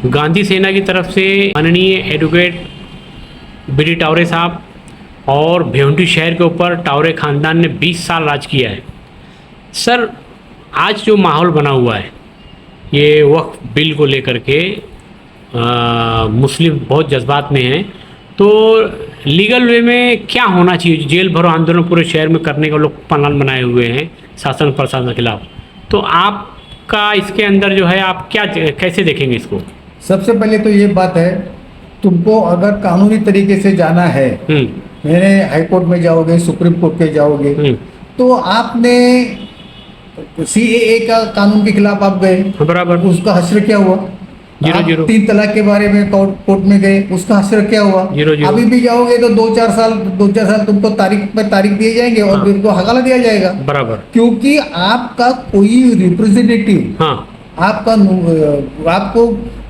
गांधी सेना की तरफ से माननीय एडवोकेट बी.डी. टावरे साहब और भिवंडी शहर के ऊपर टावरे ख़ानदान ने 20 साल राज किया है। सर, आज जो माहौल बना हुआ है ये वक्फ बिल को लेकर के मुस्लिम बहुत जज्बात में हैं, तो लीगल वे में क्या होना चाहिए? जेल भरो आंदोलन पूरे शहर में करने का लोग प्लान बनाए हुए हैं शासन प्रशासन के खिलाफ, तो आपका इसके अंदर जो है आप क्या कैसे देखेंगे इसको? सबसे पहले तो ये बात है, तुमको अगर कानूनी तरीके से जाना है, मेरे हाई कोर्ट में जाओगे, सुप्रीम कोर्ट के जाओगे, तो आपने CAA का कानून के खिलाफ आप गए, बराबर, उसका हश्र क्या हुआ? 0-0। 3 तलाक के बारे में कोर्ट में गए, उसका हश्र क्या हुआ? 0-0। अभी भी जाओगे तो 2-4 साल तुमको तारीख दिए जाएंगे और फिर को हकाला दिया जाएगा, बराबर, क्योंकि आपका कोई रिप्रेजेंटेटिव,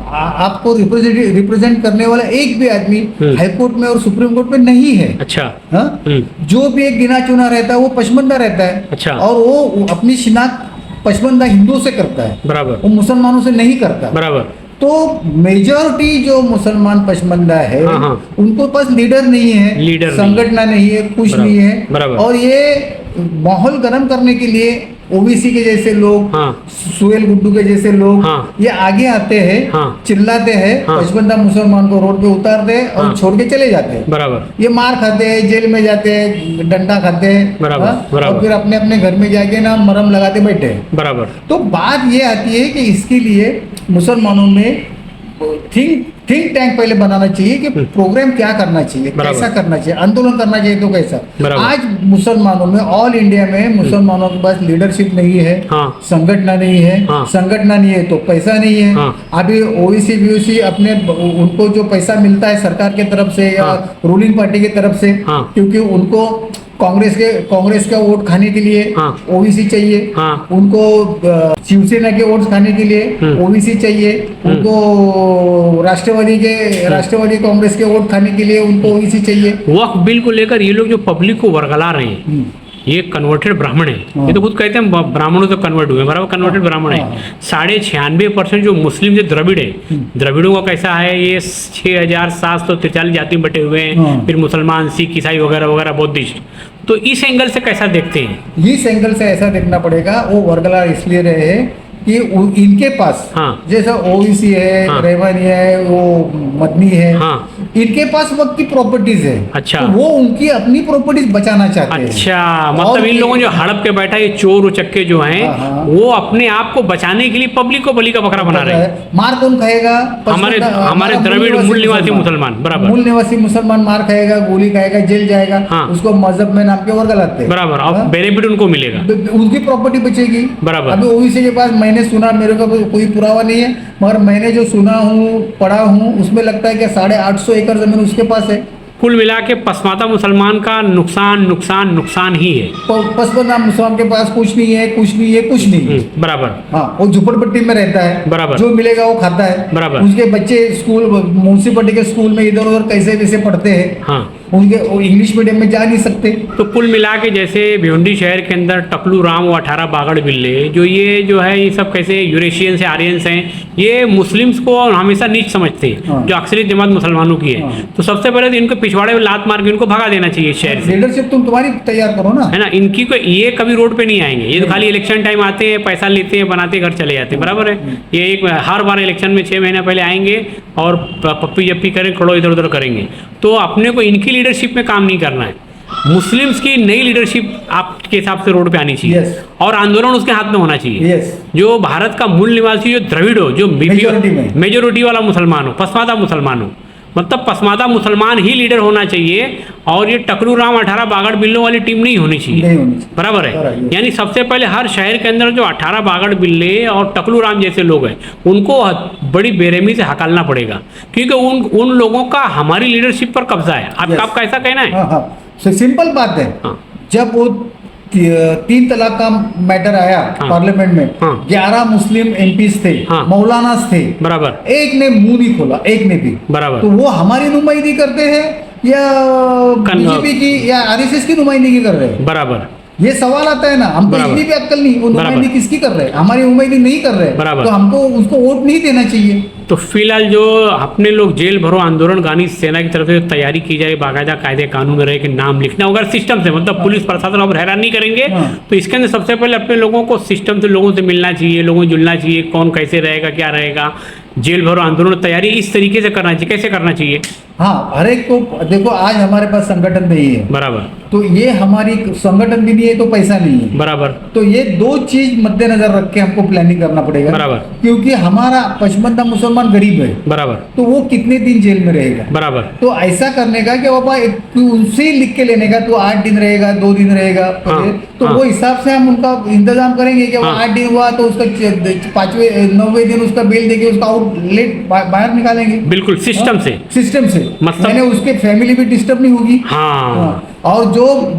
आपको रिप्रेजेंट करने वाला एक भी आदमी हाई कोर्ट में और सुप्रीम कोर्ट में नहीं है। अच्छा। जो भी एक गिना चुना रहता है वो पशमंदा रहता है। अच्छा। और वो अपनी शिनाख्त पशमंदा हिंदुओं से करता है, बराबर, वो मुसलमानों से नहीं करता, बराबर। तो मेजॉरिटी जो मुसलमान पशमंदा है, उनको पास लीडर नहीं है, संगठन नहीं है, कुछ नहीं है, और ये माहौल गर्म करने के लिए ओबीसी के जैसे लोग, सुहेल गुड्डू के जैसे लोग, ये आगे आते हैं, चिल्लाते हैं, पचपंदा मुसलमान को रोड पे उतारते हैं और छोड़ के चले जाते हैं, बराबर। ये मार खाते हैं, जेल में जाते हैं, डंडा खाते हैं, बराबर, और फिर अपने अपने घर में जाके ना मरहम लगाते बैठे हैं, बराबर। तो बात ये आती है कि इसके लिए मुसलमानों में थिंक टैंक पहले बनाना चाहिए कि प्रोग्राम क्या करना चाहिए, कैसा करना चाहिए, आंदोलन करना चाहिए तो कैसा। आज मुसलमानों में, ऑल इंडिया में मुसलमानों के पास लीडरशिप नहीं है, संगठन नहीं है, संगठन नहीं है तो पैसा नहीं है। अभी ओबीसी बीओसी अपने उनको जो पैसा मिलता है सरकार के तरफ से या रूलिंग पार्टी की तरफ से, क्योंकि उनको कांग्रेस का वोट खाने के लिए ओबीसी चाहिए, उनको शिवसेना के वोट खाने के लिए ओबीसी चाहिए, उनको राष्ट्रवादी कांग्रेस के वोट खाने के लिए उनको ओबीसी चाहिए। वक्फ बिल को लेकर ये लोग जो पब्लिक को वर्गला रहे हैं, ये कन्वर्टेड ब्राह्मण है, ये तो खुद कहते हैं ब्राह्मणों से कन्वर्ट हुए, बराबर, कन्वर्टेड ब्राह्मण है। 96.5% जो मुस्लिम जो द्रविड़ है, द्रविड़ों का कैसा है, ये 6743 जाति में बटे हुए हैं, फिर मुसलमान, सिख, ईसाई वगैरह वगैरह, बौद्धिस्ट। तो इस एंगल से कैसा देखते हैं? इस एंगल से ऐसा देखना पड़ेगा, वो वर्गला इसलिए रहे हैं कि इनके पास जैसा ओबीसी है, रेवानी है, वो मदनी है, इनके पास वक्त की प्रॉपर्टीज है। अच्छा। तो वो उनकी अपनी प्रॉपर्टीज बचाना चाहते हैं। अच्छा, मतलब इन लोगों जो हड़प के बैठा ये चोर उचक्के जो हैं, वो अपने आप को बचाने के लिए पब्लिक को बलि का बकरा बना रहे हैं। मार कौन खाएगा? हमारे द्रविड़ मूल निवासी मुसलमान, बराबर, मूल निवासी मुसलमान मार खाएगा, गोली खाएगा, जेल जाएगा, उसको मजहब में नाम के वर्गलाते हैं, बराबर, और बेनिफिट उनको मिलेगा, उनकी प्रॉपर्टी बचेगी, बराबर। अभी ओबीसी के पास मैंने सुना, मेरे को कोई पुरावा नहीं है, मगर मैंने जो सुना हूँ, पढ़ा हूँ, उसमें लगता है कि 850 एकड़ जमीन उसके पास है। कुल मिला के पसमाता मुसलमान का नुकसान ही है। पसमाता मुसलमान के पास कुछ नहीं है, बराबर। हाँ, वो झुपड़पट्टी में रहता है, बराबर, जो मिलेगा वो खाता है, बराबर। उसके बच्चे स्कूल, म्यूनसिपलिटी के स्कूल में इधर उधर कैसे वैसे पढ़ते हैं, उनके इंग्लिश मीडियम में जा नहीं सकते। तो कुल मिला के जैसे भिवंडी शहर के अंदर टकलू राम और 18 बागड़ बिल्ले, जो ये जो है ये सब कैसे यूरेशियन से आर्यंस हैं, ये मुस्लिम्स को हमेशा नीच समझते हैं, जो अक्सरियत जमात मुसलमानों की है। तो सबसे पहले तो इनको पिछवाड़े में लात मार के इनको भगा देना चाहिए शहर से। लीडरशिप तुम्हारी तैयार करो ना, है ना। इनकी ये कभी रोड पे नहीं आएंगे, ये तो खाली इलेक्शन टाइम आते हैं, पैसा लेते हैं, बनाते घर चले जाते हैं, बराबर है। ये एक हर बार इलेक्शन में 6 महीने पहले आएंगे और पप्पी जप्पी करें, खड़ो इधर उधर करेंगे। तो अपने को इनकी लीडरशिप में काम नहीं करना है, मुस्लिम्स की नई लीडरशिप आपके हिसाब से रोड पे आनी चाहिए। और आंदोलन उसके हाथ में होना चाहिए। जो भारत का मूल निवासी, जो द्रविड़ हो, जो मेजोरिटी वाला मुसलमान हो, पसमादा मुसलमान हो, मतलब पसमादा मुसलमान ही लीडर होना चाहिए, और ये टकलू राम 18 बागड़ बिल्लों वाली टीम नहीं होनी चाहिए, बराबर है। यानी सबसे पहले हर शहर के अंदर जो 18 बागड़ बिल्ले और टकलू राम जैसे लोग हैं, उनको बड़ी बेरहमी से हकालना पड़ेगा, क्योंकि उन लोगों का हमारी लीडरशिप पर कब्जा है। आपका ऐसा कहना है? सिंपल बात है। जब वो 3 तलाक का मैटर आया पार्लियामेंट में, 11 मुस्लिम एमपीज थे, मौलानास थे, बराबर, एक ने मुंह नहीं खोला, एक ने भी, बराबर। तो वो हमारी नुमाइंदगी करते हैं या बीजेपी की या आरएसएस की नुमाइंदगी कर रहे हैं, बराबर। ये सवाल आता है ना, हमको इतनी भी अक्ल नहीं, वो नुमाइंदगी किसकी कर रहे हैं? हमारी नुमाइंदगी नहीं कर रहे, तो हमको उसको वोट नहीं देना चाहिए। तो फिलहाल जो अपने लोग जेल भरो आंदोलन गांधी सेना की तरफ से तैयारी की जाए, बाकायदा कायदे कानून में रहे कि नाम लिखना होगा सिस्टम से, मतलब पुलिस प्रशासन अब हैरान नहीं करेंगे। तो इसके अंदर सबसे पहले अपने लोगों को सिस्टम से लोगों से मिलना चाहिए, लोगों से जुड़ना चाहिए, कौन कैसे रहेगा क्या रहेगा, जेल भरो आंदोलन तैयारी इस तरीके से करना चाहिए। कैसे करना चाहिए? हाँ, हर एक को देखो, आज हमारे पास संगठन नहीं है, बराबर, तो ये हमारी संगठन भी नहीं है तो पैसा नहीं है, बराबर, तो ये दो चीज मद्देनजर रख के हमको प्लानिंग करना पड़ेगा। बराबर, क्योंकि हमारा पचमंदा मुसलमान गरीब है, बराबर, तो वो कितने दिन जेल में रहेगा। बराबर, तो ऐसा करने का कि बाबा उनसे ही लिख के लेने का, तो 8 दिन रहेगा, 2 दिन रहेगा, तो वो हिसाब से हम उनका इंतजाम करेंगे कि 8 दिन हुआ तो उसका 5वें 9वें दिन उसका बेल देके उसका आउटलेट बाहर निकालेंगे, बिल्कुल सिस्टम से मतलब मैंने उसके फैमिली भी डिस्टर्ब नहीं होगी। हाँ। और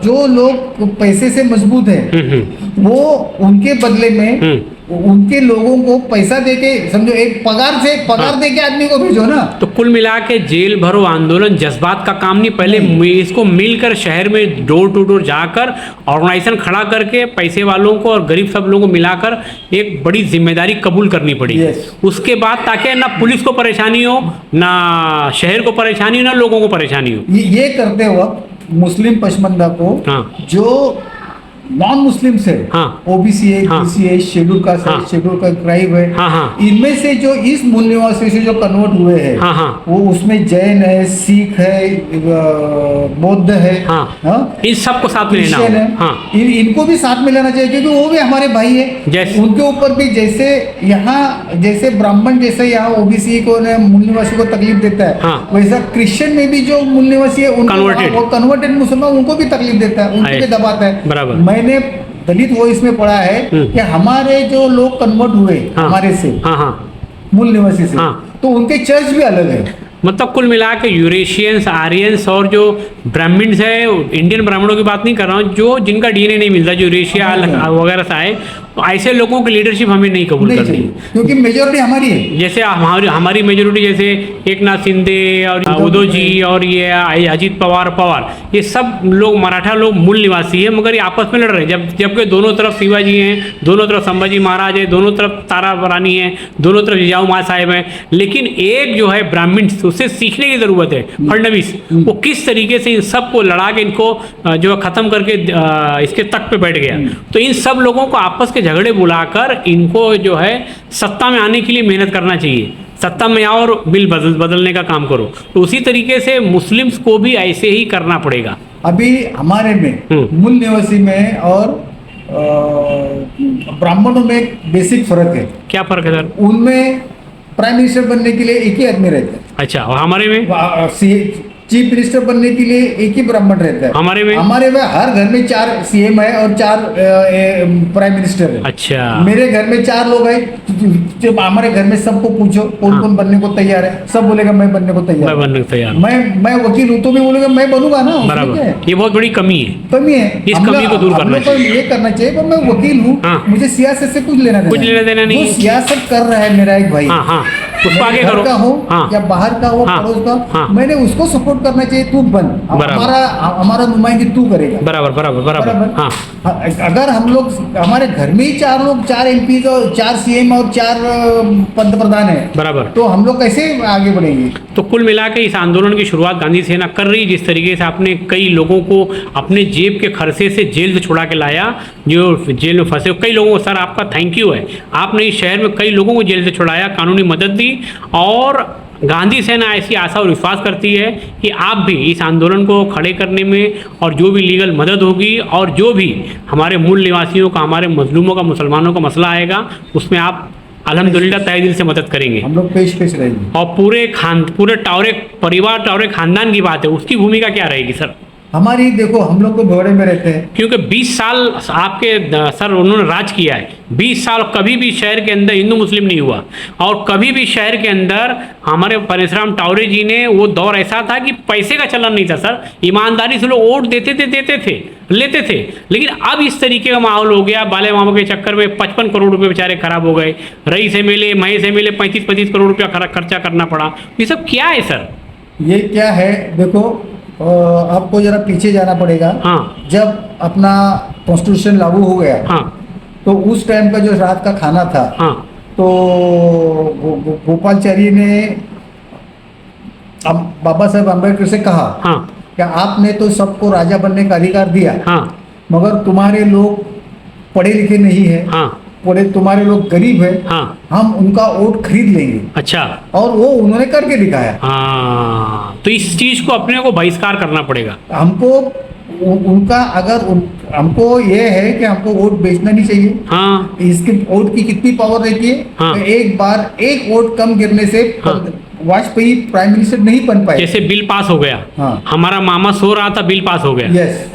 जो लोग पैसे से मजबूत है वो उनके बदले में उनके लोगों को पैसा देके, समझो एक पगार देके आदमी को भेजो ना। तो कुल मिला के जेल भरो आंदोलन जज्बात का काम नहीं, पहले इसको मिलकर शहर में डोर टू डोर जाकर ऑर्गेनाइजेशन खड़ा करके पैसे वालों को और गरीब सब लोगों को मिलाकर एक बड़ी जिम्मेदारी कबूल करनी पड़ेगी। उसके बाद ताकि ना पुलिस को परेशानी हो, ना शहर को परेशानी हो, ना लोगों को परेशानी हो। ये करते वक्त मुस्लिम पशमंदा को जो नॉन मुस्लिम्स है, ओबीसी है, बीसी है, शेड्यूल कास्ट है, शेड्यूल का ट्राइब है, इनमें से जो इस मूल निवासी से जो कन्वर्ट हुए हैं, वो उसमें जैन है, सिख है, बौद्ध है, इन सबको साथ में लेना है। इनको भी साथ में लेना चाहिए क्योंकि वो भी हमारे भाई है। उनके ऊपर भी जैसे यहाँ जैसे ब्राह्मण जैसे यहाँ ओबीसी को मूल निवासी को तकलीफ देता है, वैसा क्रिश्चियन में भी जो मूल निवासी है उनको कन्वर्टेड मुसलमान उनको भी तकलीफ देता है, उनको भी दबाता है। मैंने दलित वॉइस में पढ़ा है कि हमारे जो लोग कन्वर्ट हुए हमारे से मूल निवासी से, तो उनके चर्च भी अलग है। मतलब कुल मिला के यूरेशियंस, आर्यंस और जो ब्राह्मण्स है, इंडियन ब्राह्मणों की बात नहीं कर रहा हूँ, जो जिनका डीएनए नहीं मिलता, जो यूरेशिया वगैरह से आए, तो ऐसे लोगों की लीडरशिप हमें नहीं कबूल करनी, क्योंकि मेजोरिटी हमारी है। जैसे हमारी मेजोरिटी जैसे एकनाथ शिंदे और उद्धव जी और ये अजीत पवार, ये सब लोग मराठा लोग मूल निवासी है, मगर ये आपस में लड़ रहे हैं। जबकि दोनों तरफ शिवाजी हैं, दोनों तरफ संभाजी महाराज है, दोनों तरफ तारा रानी है, दोनों तरफ जिजाऊ माँ साहेब हैं, लेकिन एक जो है ब्राह्मण, उससे सीखने की जरूरत है। फडणवीस वो किस तरीके से इन सब को लड़ा के इनको जो खत्म करके इसके तक पे बैठ गया। तो इन सब लोगों को आपस के झगड़े बुलाकर इनको जो है सत्ता में आने के लिए मेहनत करना चाहिए। सत्ता में आओ और बिल बदलने का काम करो। तो उसी तरीके से मुस्लिम्स को भी ऐसे ही करना पड़ेगा। अभी हमारे में मूल निवासी में और ब्राह्मणों में एक बेसिक फर्क है। क्या फर्क है सर? उनमें प्राइम मिनिस्टर बनने के लिए एक ही आदमी रहता है। अच्छा, और हमारे में चीफ मिनिस्टर बनने के लिए एक ही ब्राह्मण रहता है। हमारे में हर घर में 4 सीएम है और 4 प्राइम मिनिस्टर है। अच्छा, मेरे घर में 4 लोग हैं। जब हमारे घर में सबको पूछो कौन कौन बनने को तैयार है, सब बोलेगा मैं बनने को तैयार। मैं वकील हूँ तो भी बोलेगा मैं बनूंगा ना। बराबर, ये बहुत बड़ी कमी है। इस कमी को दूर करना चाहिए। ये करना चाहिए कि मैं वकील हूँ, मुझे सियासत से कुछ लेना देना नहीं। सियासत कर रहा है मेरा एक भाई, उसको आगे करो, का हो या बाहर का हो, पड़ोस का, मैंने उसको सपोर्ट करना चाहिए। तू बन, हमारा नुमाइंदगी तू करेगा। बराबर। अगर हम लोग हमारे घर में ही 4 लोग, 4 एमपी और 4 सीएम और 4 पंतप्रधान है, बराबर, तो हम लोग कैसे आगे बढ़ेंगे? तो कुल मिला के इस आंदोलन की शुरुआत गांधी सेना कर रही है। जिस तरीके से आपने कई लोगों को अपने जेब के खर्चे से जेल से छुड़ा के लाया, जो जेल में फंसे कई लोगों को, सर आपका थैंक यू है। आपने इस शहर में कई लोगों को जेल से छुड़ाया, कानूनी मदद दी, और गांधी सेना ऐसी आशा और विश्वास करती है कि आप भी इस आंदोलन को खड़े करने में और जो भी लीगल मदद होगी और जो भी हमारे मूल निवासियों का, हमारे मजलूमों का, मुसलमानों का मसला आएगा, उसमें आप अल्हम्दुलिल्लाह तहे दिल से मदद करेंगे। हम लोग पेश रहेंगे। और पूरे टावरे परिवार, टावरे खानदान की बात है, उसकी भूमिका क्या रहेगी सर? हमारी देखो, हम लोग तो भोरे में रहते हैं, क्योंकि 20 साल आपके सर उन्होंने राज किया है। 20 साल कभी भी शहर के अंदर हिंदू मुस्लिम नहीं हुआ, और कभी भी शहर के अंदर हमारे परशुराम टावरे जी ने, वो दौर ऐसा था कि पैसे का चलन नहीं था सर, ईमानदारी से लोग वोट लेते थे। लेकिन अब इस तरीके का माहौल हो गया, बाले मामों के चक्कर में 55 करोड़ रुपए बेचारे खराब हो गए। Rice MLA, Mahesh MLA 35 crore रुपया खर्चा करना पड़ा। ये सब क्या है सर? ये क्या है, देखो आपको जरा पीछे जाना पड़ेगा। जब अपना कॉन्स्टिट्यूशन लागू हो गया, तो उस टाइम का जो रात का खाना था, तो गोपालचारी ने अब बाबा साहेब अम्बेडकर से कहा हाँ कि आपने तो सबको राजा बनने का अधिकार दिया, हाँ मगर तुम्हारे लोग पढ़े लिखे नहीं है, हाँ तुम्हारे लोग गरीब है, हाँ हम उनका वोट खरीद लेंगे। अच्छा और वो उन्होंने करके दिखाया। हाँ, तो इस चीज को अपने को बहिष्कार करना पड़ेगा हमको उनका हमको ये है कि हमको वोट बेचना नहीं चाहिए। हाँ इसके वोट की कितनी पावर रहती है? हाँ। तो एक बार एक वोट कम गिरने से हाँ। वाजपेयी प्राइम मिनिस्टर नहीं बन पाए। जैसे बिल पास हो गया, हाँ। हमारा मामा सो रहा था, बिल पास हो गया। यस।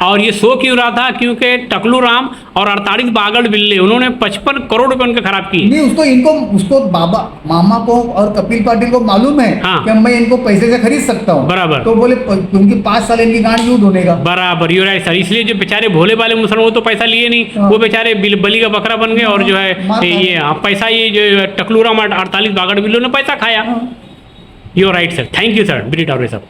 और ये सो क्यों रहा था? क्योंकि टकलू राम और 48 बागड़ बिल्ले, उन्होंने 55 करोड़ रुपए उनके खराब किए। नहीं, उसको बाबा मामा को और कपिल पाटिल को मालूम है हाँ। कि मैं इनको पैसे से खरीद सकता हूँ। बराबर। तो बोले क्योंकि 5 साल इनकी गांड यूं धोनेगा। बराबर, यू राइट सर। इसलिए जो बेचारे भोले वाले मुसलमान, वो तो पैसा लिए नहीं, हाँ। वो बेचारे बलि का बकरा बन गए। और जो है ये पैसा, ये जो टकलू राम 48 बागड़ बिल्लों ने पैसा खाया। You right sir, thank you sir, ब्रीट और सब।